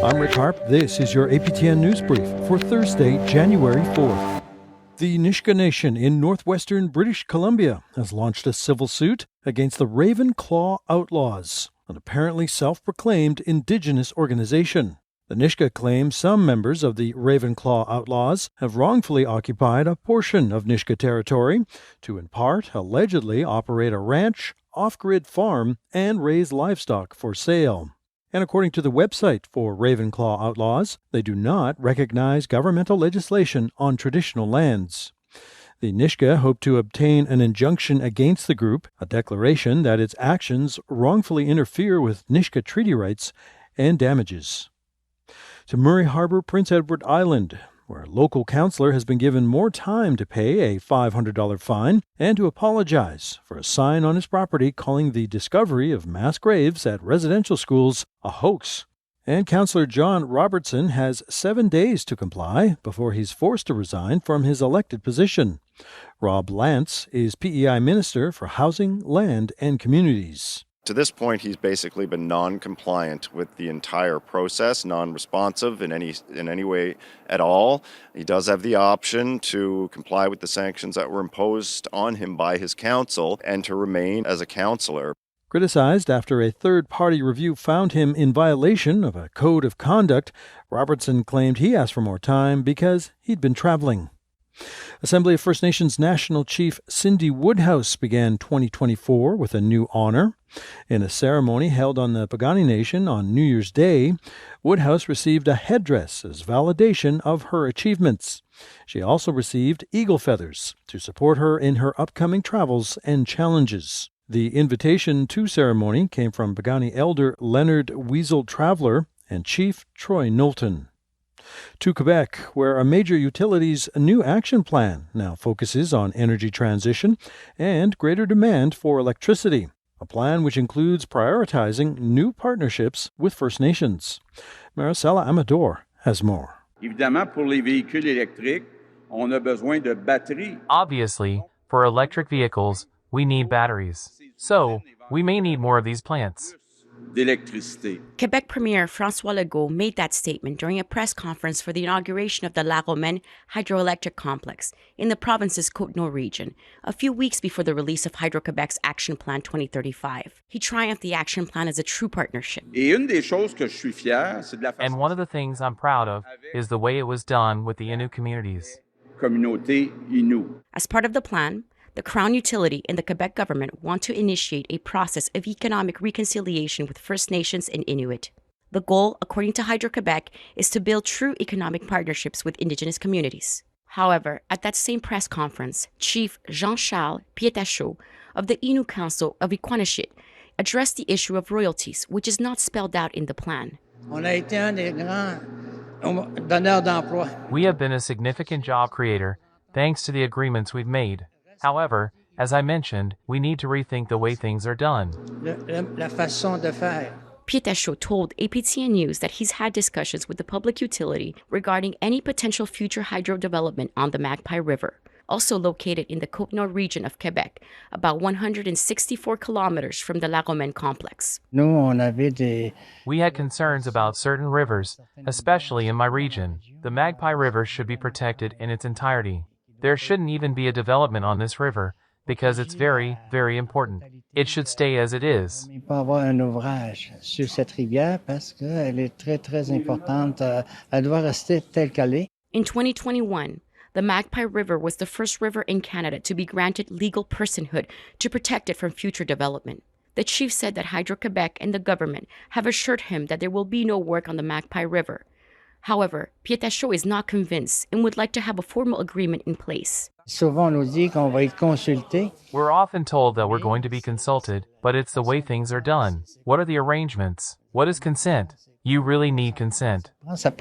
I'm Rick Harp. This is your APTN News Brief for Thursday, January 4th. The Nisga'a Nation in northwestern British Columbia has launched a civil suit against the Raven Claw Outlaws, an apparently self-proclaimed indigenous organization. The Nisga'a claims some members of the Raven Claw Outlaws have wrongfully occupied a portion of Nisga'a territory to, in part, allegedly operate a ranch, off-grid farm, and raise livestock for sale. And according to the website for Raven Claw Outlaws, they do not recognize governmental legislation on traditional lands. The Nisga'a hope to obtain an injunction against the group, a declaration that its actions wrongfully interfere with Nisga'a treaty rights, and damages. To Murray Harbor, Prince Edward Island, where a local councillor has been given more time to pay a $500 fine and to apologize for a sign on his property calling the discovery of mass graves at residential schools a hoax. And Councillor John Robertson has 7 days to comply before he's forced to resign from his elected position. Rob Lance is PEI Minister for Housing, Land and Communities. To this point, he's basically been non-compliant with the entire process, non-responsive in any way at all. He does have the option to comply with the sanctions that were imposed on him by his council and to remain as a councillor. Criticized after a third-party review found him in violation of a code of conduct, Robertson claimed he asked for more time because he'd been traveling. Assembly of First Nations National Chief Cindy Woodhouse began 2024 with a new honor. In a ceremony held on the Piikani Nation on New Year's Day, Woodhouse received a headdress as validation of her achievements. She also received eagle feathers to support her in her upcoming travels and challenges. The invitation to ceremony came from Piikani Elder Leonard Weasel Traveller and Chief Troy Knowlton. To Quebec, where a major utility's new action plan now focuses on energy transition and greater demand for electricity, a plan which includes prioritizing new partnerships with First Nations. Maricela Amador has more. Évidemment, pour les véhicules électriques, on a besoin de batteries. Obviously, for electric vehicles, we need batteries. So, we may need more of these plants. Quebec Premier François Legault made that statement during a press conference for the inauguration of the La Romaine hydroelectric complex in the province's Côte-Nord region, a few weeks before the release of Hydro-Quebec's Action Plan 2035. He triumphed the action plan as a true partnership. And one of the things I'm proud of is the way it was done with the Innu communities. As part of the plan, the Crown Utility and the Quebec government want to initiate a process of economic reconciliation with First Nations and Inuit. The goal, according to Hydro-Quebec, is to build true economic partnerships with Indigenous communities. However, at that same press conference, Chief Jean-Charles Pietachot of the Innu Council of Iqaluit addressed the issue of royalties, which is not spelled out in the plan. We have been a significant job creator thanks to the agreements we've made. However, as I mentioned, we need to rethink the way things are done. Pietachot told APTN News that he's had discussions with the public utility regarding any potential future hydro development on the Magpie River, also located in the Côte-Nord region of Quebec, about 164 kilometers from the La Romaine complex. We had concerns about certain rivers, especially in my region. The Magpie River should be protected in its entirety. There shouldn't even be a development on this river because it's very, very important. It should stay as it is. In 2021, the Magpie River was the first river in Canada to be granted legal personhood to protect it from future development. The chief said that Hydro-Quebec and the government have assured him that there will be no work on the Magpie River. However, Pietachot is not convinced and would like to have a formal agreement in place. We're often told that we're going to be consulted, but it's the way things are done. What are the arrangements? What is consent? You really need consent. After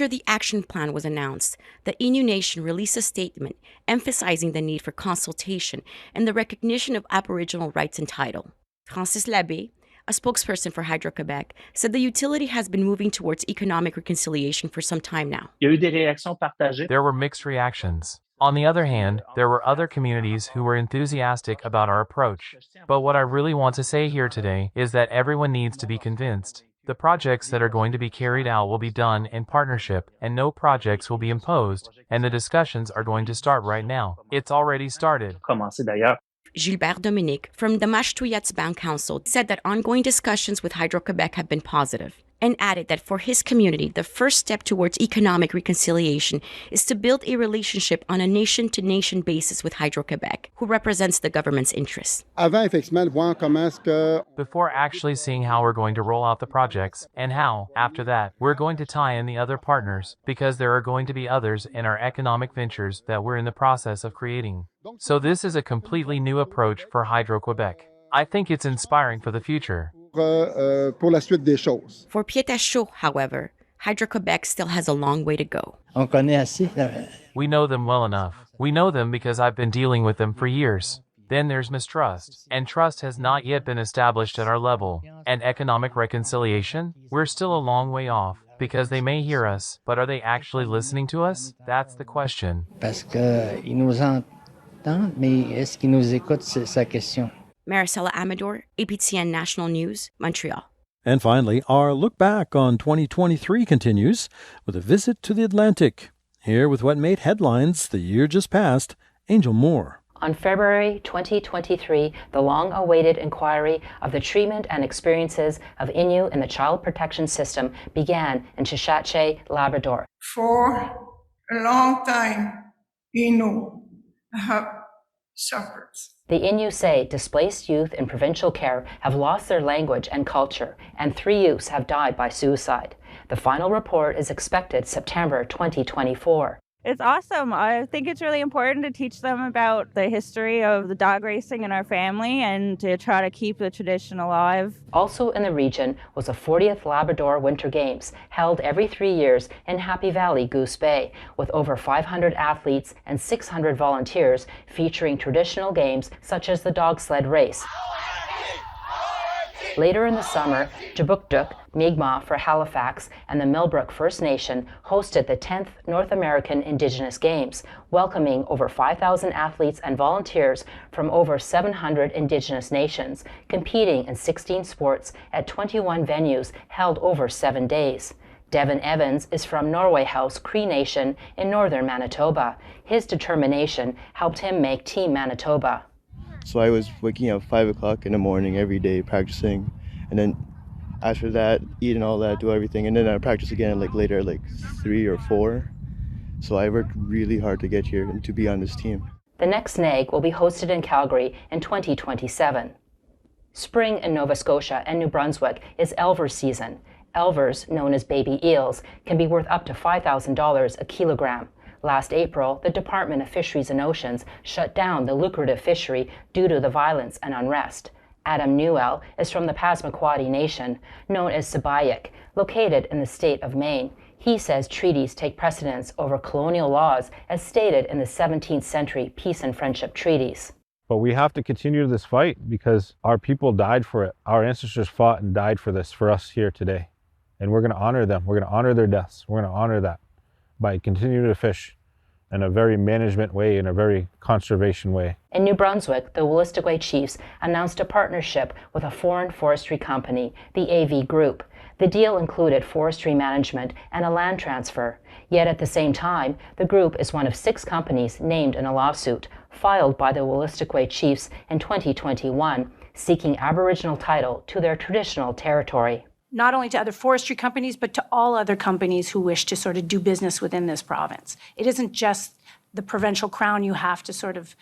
the action plan was announced, the Innu Nation released a statement emphasizing the need for consultation and the recognition of Aboriginal rights and title. Francis Labbé, a spokesperson for Hydro-Quebec, said the utility has been moving towards economic reconciliation for some time now. There were mixed reactions. On the other hand, there were other communities who were enthusiastic about our approach. But what I really want to say here today is that everyone needs to be convinced. The projects that are going to be carried out will be done in partnership, and no projects will be imposed, and the discussions are going to start right now. It's already started. Gilbert Dominique from the Mashtouyatsban Council said that ongoing discussions with Hydro-Quebec have been positive, and added that for his community, the first step towards economic reconciliation is to build a relationship on a nation-to-nation basis with Hydro-Quebec, who represents the government's interests. Before actually seeing how we're going to roll out the projects, and how, after that, we're going to tie in the other partners, because there are going to be others in our economic ventures that we're in the process of creating. So this is a completely new approach for Hydro-Quebec. I think it's inspiring for the future. For Pietachot, however, Hydro-Quebec still has a long way to go. We know them well enough. We know them because I've been dealing with them for years. Then there's mistrust, and trust has not yet been established at our level. And economic reconciliation? We're still a long way off, because they may hear us, but are they actually listening to us? That's the question. Maricela Amador, APTN National News, Montreal. And finally, our look back on 2023 continues with a visit to the Atlantic. Here with what made headlines the year just past, Angel Moore. On February 2023, the long-awaited inquiry of the treatment and experiences of Innu in the child protection system began in Shashatche, Labrador. For a long time, Innu have suffered. The Innu say displaced youth in provincial care have lost their language and culture, and 3 youths have died by suicide. The final report is expected September 2024. It's awesome. I think it's really important to teach them about the history of the dog racing in our family and to try to keep the tradition alive. Also in the region was the 40th Labrador Winter Games, held every 3 years in Happy Valley, Goose Bay, with over 500 athletes and 600 volunteers featuring traditional games such as the dog sled race. Later in the summer, Jabukduk, Mi'kmaq for Halifax, and the Millbrook First Nation hosted the 10th North American Indigenous Games, welcoming over 5,000 athletes and volunteers from over 700 Indigenous nations, competing in 16 sports at 21 venues held over 7 days. Devin Evans is from Norway House Cree Nation in northern Manitoba. His determination helped him make Team Manitoba. So I was waking up 5 o'clock in the morning every day practicing, and then after that, eat and all that, do everything, and then I practice again later, 3 or 4. So I worked really hard to get here and to be on this team. The next NAG will be hosted in Calgary in 2027. Spring in Nova Scotia and New Brunswick is Elver season. Elvers, known as baby eels, can be worth up to $5,000 a kilogram. Last April, the Department of Fisheries and Oceans shut down the lucrative fishery due to the violence and unrest. Adam Newell is from the Passamaquoddy Nation, known as Sabayak, located in the state of Maine. He says treaties take precedence over colonial laws as stated in the 17th century peace and friendship treaties. But we have to continue this fight because our people died for it. Our ancestors fought and died for this, for us here today. And we're going to honor them. We're going to honor their deaths. We're going to honor that by continuing to fish in a very management way, in a very conservation way. In New Brunswick, the Wolastoqey Chiefs announced a partnership with a foreign forestry company, the AV Group. The deal included forestry management and a land transfer. Yet at the same time, the group is one of 6 companies named in a lawsuit filed by the Wolastoqey Chiefs in 2021, seeking Aboriginal title to their traditional territory. Not only to other forestry companies, but to all other companies who wish to sort of do business within this province. It isn't just the provincial crown you have to sort of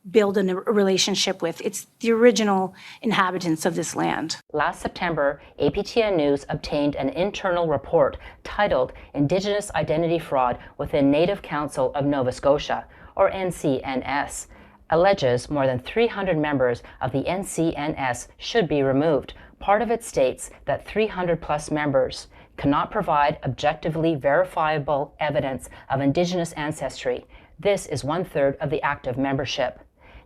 build a relationship with. It's the original inhabitants of this land. Last September, APTN News obtained an internal report titled Indigenous Identity Fraud within Native Council of Nova Scotia, or NCNS. Alleges more than 300 members of the NCNS should be removed. Part of it states that 300 plus members cannot provide objectively verifiable evidence of Indigenous ancestry. This is 1/3 of the active membership.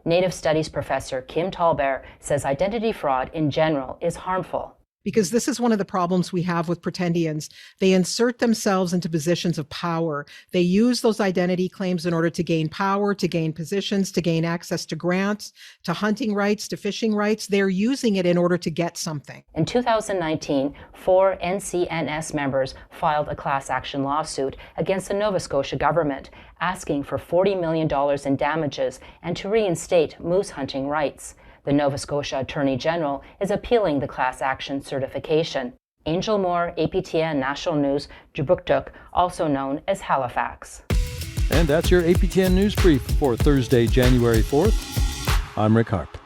Native Studies professor Kim Talbert says identity fraud in general is harmful. Because this is one of the problems we have with pretendians. They insert themselves into positions of power. They use those identity claims in order to gain power, to gain positions, to gain access to grants, to hunting rights, to fishing rights. They're using it in order to get something. In 2019, 4 NCNS members filed a class action lawsuit against the Nova Scotia government, asking for $40 million in damages and to reinstate moose hunting rights. The Nova Scotia Attorney General is appealing the class action certification. Angel Moore, APTN National News, Jubuktuk, also known as Halifax. And that's your APTN News Brief for Thursday, January 4th. I'm Rick Harp.